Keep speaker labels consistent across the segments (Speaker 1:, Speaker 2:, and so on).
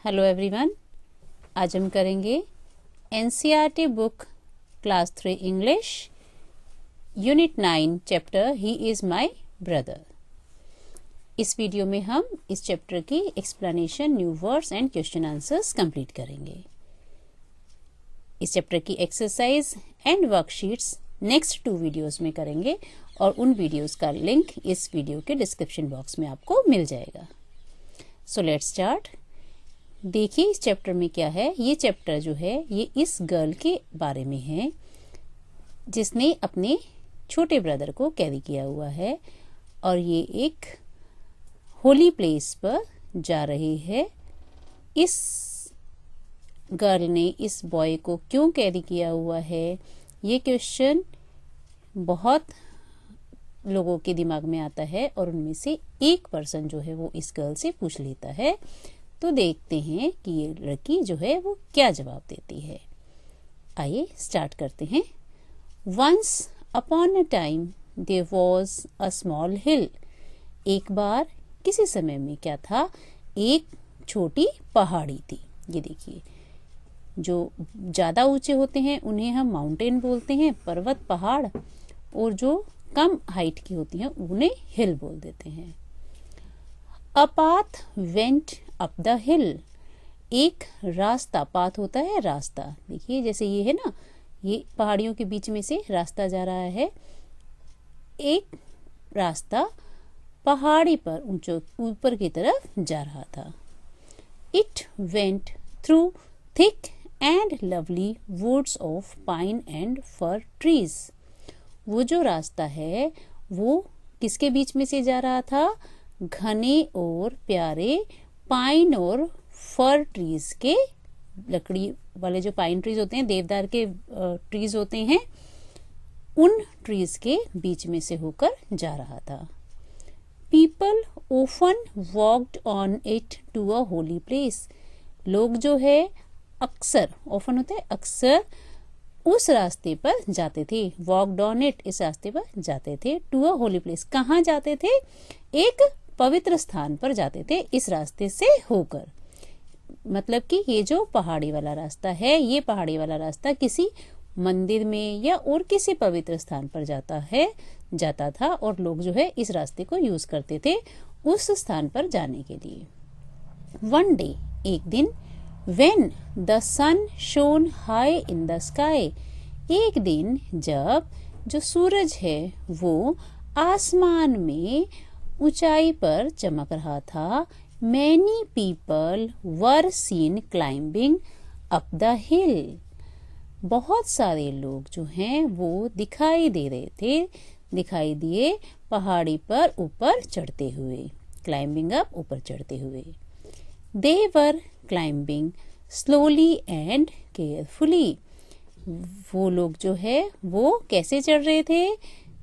Speaker 1: Hello everyone, आज हम करेंगे NCERT book class 3 English unit 9 chapter he is my brother. इस वीडियो में हम इस चैप्टर की explanation, new words and question answers complete करेंगे। इस चैप्टर की exercise and worksheets next 2 videos में करेंगे और उन वीडियोस का लिंक इस वीडियो के डिस्क्रिप्शन बॉक्स में आपको मिल जाएगा। So let's start. देखिए इस चैप्टर में क्या है। ये चैप्टर जो है ये इस गर्ल के बारे में है जिसने अपने छोटे ब्रदर को कैरी किया हुआ है और ये एक होली प्लेस पर जा रही है। इस गर्ल ने इस बॉय को क्यों कैरी किया हुआ है, ये क्वेश्चन बहुत लोगों के दिमाग में आता है और उनमें से एक पर्सन जो है वो इस गर्ल से पूछ लेता है। तो देखते हैं कि ये लड़की जो है वो क्या जवाब देती है। आइए स्टार्ट करते हैं। Once upon a time there was a small hill. एक बार किसी समय में क्या था, एक छोटी पहाड़ी थी। ये देखिए, जो ज़्यादा ऊंचे होते हैं उन्हें हम माउंटेन बोलते हैं, पर्वत पहाड़, और जो कम हाइट की होती हैं उन्हें हिल बोल देते हैं। A path went up the हिल। एक रास्ता, पाथ होता है रास्ता, देखिए जैसे ये है ना, ये पहाड़ियों के बीच में से रास्ता जा रहा है। एक रास्ता पहाड़ी पर ऊपर की तरफ जा रहा था। It went through thick and lovely woods of pine and fir trees. वो जो रास्ता है वो किसके बीच में से जा रहा था? घने और प्यारे पाइन और फर ट्रीज के, लकड़ी वाले जो पाइन ट्रीज होते हैं, देवदार के ट्रीज होते हैं, उन ट्रीज के बीच में से होकर जा रहा था। People often walked on it to a holy place. लोग जो है अक्सर, ऑफन होता है अक्सर, उस रास्ते पर जाते थे। वॉक्ड ऑन इट, इस रास्ते पर जाते थे। टू अ होली प्लेस, कहाँ जाते थे? एक पवित्र स्थान पर जाते थे इस रास्ते से होकर। मतलब कि ये जो पहाड़ी वाला रास्ता है, ये पहाड़ी वाला रास्ता किसी मंदिर में या और किसी पवित्र स्थान पर जाता था और लोग जो है इस रास्ते को यूज करते थे उस स्थान पर जाने के लिए। वन डे, एक दिन, when the sun shone high in the sky. एक दिन जब जो सूरज है वो आसमान में ऊंचाई पर चमक रहा था। Many people were seen climbing up the हिल। बहुत सारे लोग जो हैं वो दिखाई दिए पहाड़ी पर ऊपर चढ़ते हुए। क्लाइंबिंग अप, ऊपर चढ़ते हुए। They were climbing slowly and carefully. वो लोग जो है वो कैसे चढ़ रहे थे?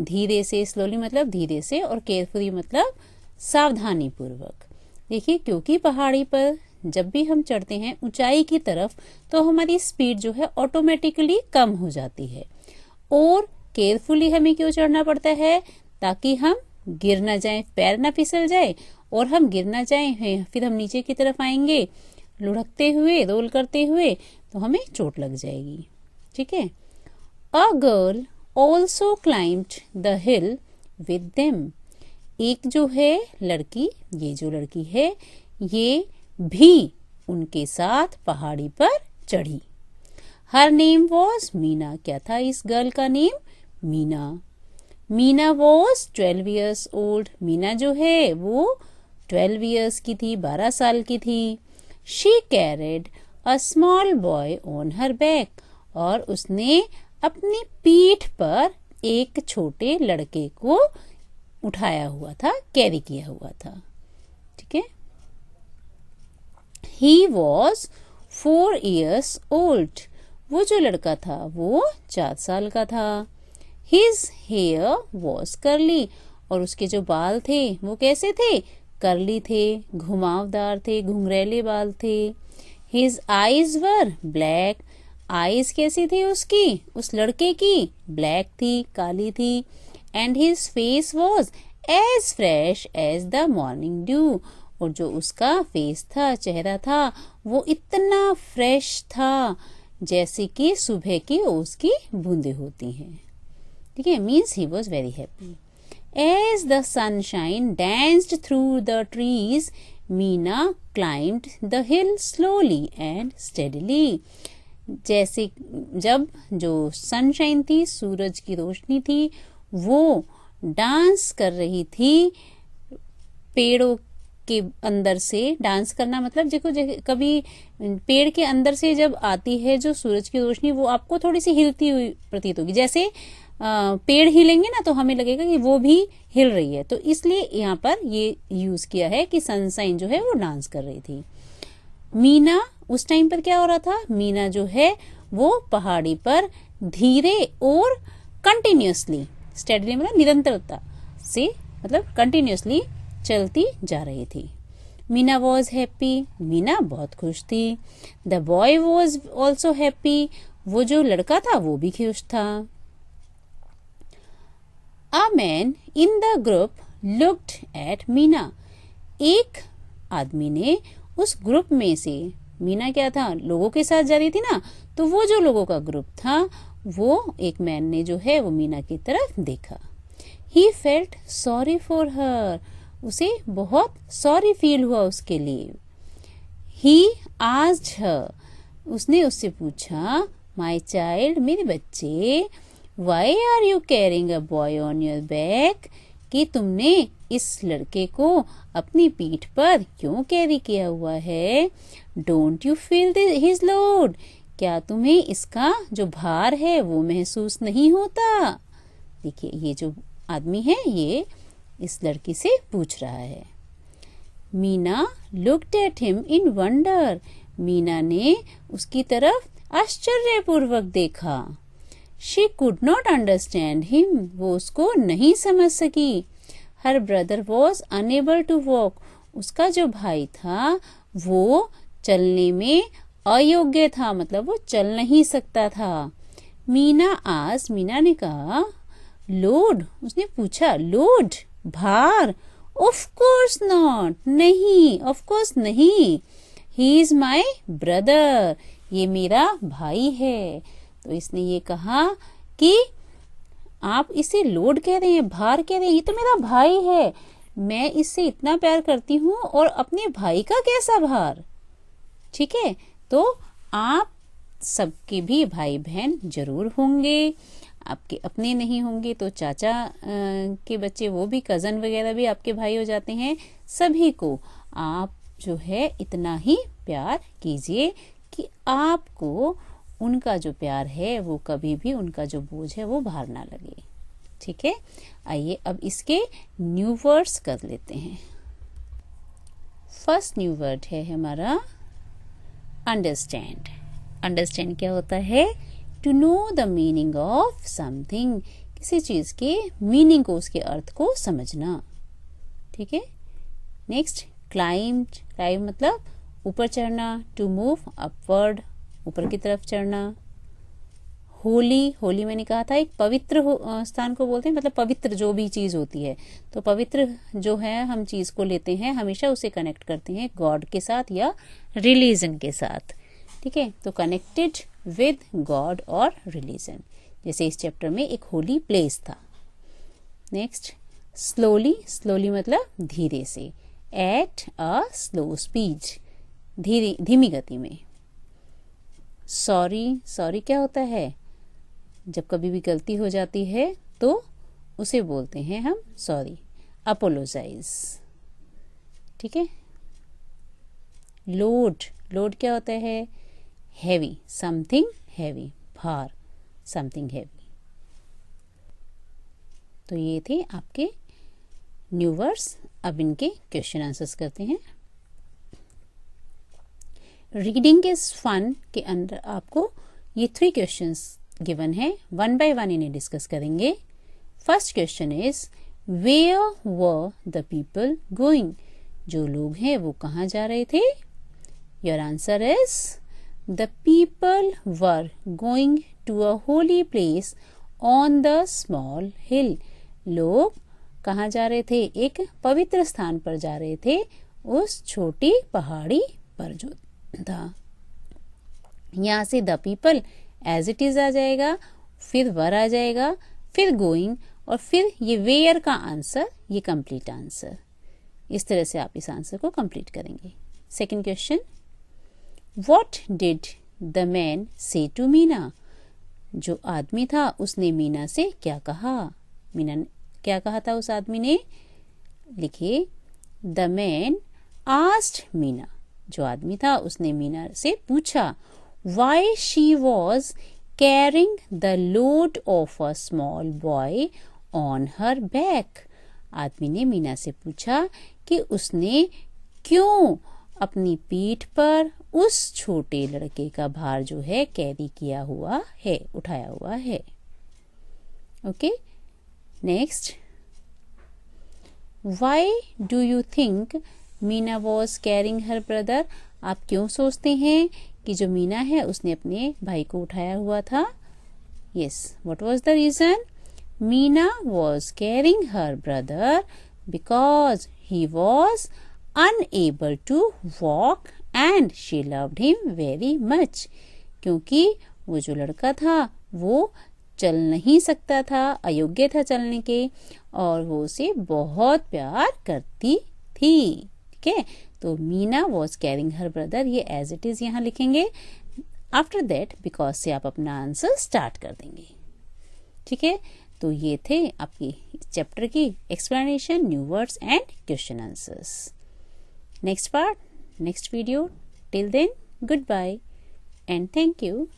Speaker 1: धीरे से, स्लोली मतलब धीरे से, और केयरफुली मतलब सावधानी पूर्वक। देखिए, क्योंकि पहाड़ी पर जब भी हम चढ़ते हैं ऊंचाई की तरफ तो हमारी स्पीड जो है ऑटोमेटिकली कम हो जाती है। और केयरफुली हमें क्यों चढ़ना पड़ता है? ताकि हम गिर ना जाएं, पैर ना फिसल जाए और हम गिर ना जाएं, फिर हम नीचे की तरफ आएंगे लुढ़कते हुए, रोल करते हुए, तो हमें चोट लग जाएगी। ठीक है। A girl also climbed the hill with them. एक जो है लड़की, ये जो लड़की है ये भी उनके साथ पहाड़ी पर चढ़ी। Her name was Meena. क्या था इस गर्ल का name? Meena. Meena was 12 years old। Meena जो है वो 12 years की थी, 12 साल की थी। She carried a small boy on her back. और उसने अपनी पीठ पर एक छोटे लड़के को उठाया हुआ था, कैरी किया हुआ था। ठीक है। He was 4 years old। वो जो लड़का था वो 4 साल का था। His hair was curly. और उसके जो बाल थे वो कैसे थे? कर्ली थे, घुमावदार थे, घुंघरैले बाल थे। हिज आईज वर ब्लैक। आईज कैसी थी उसकी, उस लड़के की? ब्लैक थी, काली थी। And his face was as fresh as the morning dew. और जो उसका फेस था, चेहरा था, वो इतना फ्रेश था जैसे कि सुबह की ओस की बूंदें होती हैं। ठीक है, means he was very happy. As the sunshine danced through the trees, Meena climbed the hill slowly and steadily. जैसे जब जो सनशाइन थी, सूरज की रोशनी थी, वो डांस कर रही थी पेड़ों के अंदर से। डांस करना मतलब देखो, कभी पेड़ के अंदर से जब आती है जो सूरज की रोशनी, वो आपको थोड़ी सी हिलती हुई प्रतीत होगी। जैसे पेड़ हिलेंगे ना तो हमें लगेगा कि वो भी हिल रही है, तो इसलिए यहाँ पर ये यूज किया है कि सनशाइन जो है वो डांस कर रही थी। मीना, उस टाइम पर क्या हो रहा था, मीना जो है वो पहाड़ी पर धीरे और कंटिन्यूअसली, स्टेडली मतलब निरंतरता से, मतलब कंटिन्यूअसली चलती जा रही थी। मीना वॉज हैप्पी, मीना बहुत खुश थी। The boy was also happy, वो जो लड़का था वो भी खुश था। A man in the group looked at Meena, एक आदमी ने उस ग्रुप में से, मीना क्या था, लोगों के साथ जा रही थी ना, तो वो जो लोगों का ग्रुप था, वो एक मैन ने जो है वो मीना की तरफ देखा। He felt sorry for her, उसे बहुत सॉरी फील हुआ उसके लिए। He asked her, उसने उससे पूछा, My child, मेरे बच्चे, Why are you carrying a boy on your back? कि तुमने इस लड़के को अपनी पीठ पर क्यों कैरी किया हुआ है? Don't you feel his load? क्या तुम्हें इसका जो भार है वो महसूस नहीं होता? देखिए, ये जो आदमी है ये इस लड़की से पूछ रहा है। Meena looked at him in wonder, Meena ने उसकी तरफ आश्चर्यपूर्वक देखा। She could not understand him, वो उसको नहीं समझ सकी। Her brother was unable to walk, उसका जो भाई था वो चलने में अयोग्य था, मतलब वो चल नहीं सकता था। मीना आज, मीना ने कहा, लोड, उसने पूछा, लोड, भार? ऑफ कोर्स नॉट, नहीं, ऑफ कोर्स नहीं। ही इज माई ब्रदर, ये मेरा भाई है। तो इसने ये कहा कि आप इसे लोड कह रहे हैं, भार कह रहे हैं, ये तो मेरा भाई है, मैं इससे इतना प्यार करती हूँ और अपने भाई का कैसा भार? ठीक है, तो आप सबके भी भाई बहन जरूर होंगे, आपके अपने नहीं होंगे तो चाचा के बच्चे, वो भी कजन वगैरह भी आपके भाई हो जाते हैं। सभी को आप जो है इतना ही प्यार कीजिए कि आपको उनका जो प्यार है वो कभी भी उनका जो बोझ है वो भार ना लगे। ठीक है, आइए अब इसके न्यू वर्ड्स कर लेते हैं। फर्स्ट न्यू वर्ड है हमारा अंडरस्टैंड। अंडरस्टैंड क्या होता है? To know the meaning of something, किसी चीज के मीनिंग को, उसके अर्थ को समझना। ठीक है, नेक्स्ट क्लाइम। क्लाइम मतलब ऊपर चढ़ना, टू मूव अपवर्ड, ऊपर की तरफ चढ़ना। होली, होली मैंने कहा था एक पवित्र स्थान को बोलते हैं, मतलब पवित्र जो भी चीज होती है, तो पवित्र जो है हम चीज को लेते हैं हमेशा उसे कनेक्ट करते हैं गॉड के साथ या रिलीजन के साथ। ठीक है, तो कनेक्टेड विद गॉड और रिलीजन, जैसे इस चैप्टर में एक होली प्लेस था। नेक्स्ट स्लोली, स्लोली मतलब धीरे से, एट अ स्लो स्पीड, धीमी गति में। सॉरी, सॉरी क्या होता है? जब कभी भी गलती हो जाती है तो उसे बोलते हैं हम सॉरी, अपोलोजाइज। ठीक है, लोड, लोड क्या होता है? हैवी, समथिंग हैवी, भार, समथिंग हैवी। तो ये थे आपके न्यू वर्ड्स। अब इनके क्वेश्चन आंसर्स करते हैं। रीडिंग इज फन के अंदर आपको ये 3 क्वेश्चंस गिवन है, 1 बाय 1 इन्हें डिस्कस करेंगे। First question is where were the people going, जो लोग हैं वो कहाँ जा रहे थे? Your answer is the people were going to a holy place on the small hill, लोग कहाँ जा रहे थे? एक पवित्र स्थान पर जा रहे थे उस छोटी पहाड़ी पर जो था। यहाँ से the people as it is आ जाएगा, फिर वर आ जाएगा, फिर गोइंग, और फिर ये वेयर का आंसर, ये कंप्लीट आंसर। इस तरह से आप इस आंसर को कंप्लीट करेंगे। Second question, what did the man से टू मीना? जो आदमी था उसने मीना से क्या कहा? मीना ने क्या कहा था उस आदमी ने? लिखिए, द मैन आस्क्ड मीना। जो आदमी था उसने मीना से पूछा, why she was carrying the load of a small boy on her back. आदमी ने मीना से पूछा कि उसने क्यों अपनी पीठ पर उस छोटे लड़के का भार जो है कैरी किया हुआ है, उठाया हुआ है। Okay, next, why do you think Meena was carrying her brother? आप क्यों सोचते हैं कि जो मीना है उसने अपने भाई को उठाया हुआ था? Yes, what was the reason? Meena was carrying her brother because he was unable to walk and she loved him very much। क्योंकि वो जो लड़का था वो चल नहीं सकता था, अयोग्य था चलने के, और वो उसे बहुत प्यार करती थी। ठीक है, तो Meena was carrying her brother, ये एज इट इज यहाँ लिखेंगे। आफ्टर दैट बिकॉज से आप अपना आंसर स्टार्ट कर देंगे। ठीक है, तो ये थे आपकी चैप्टर की explanation, new words and question answers. Next part, next video. Till then, goodbye and thank you.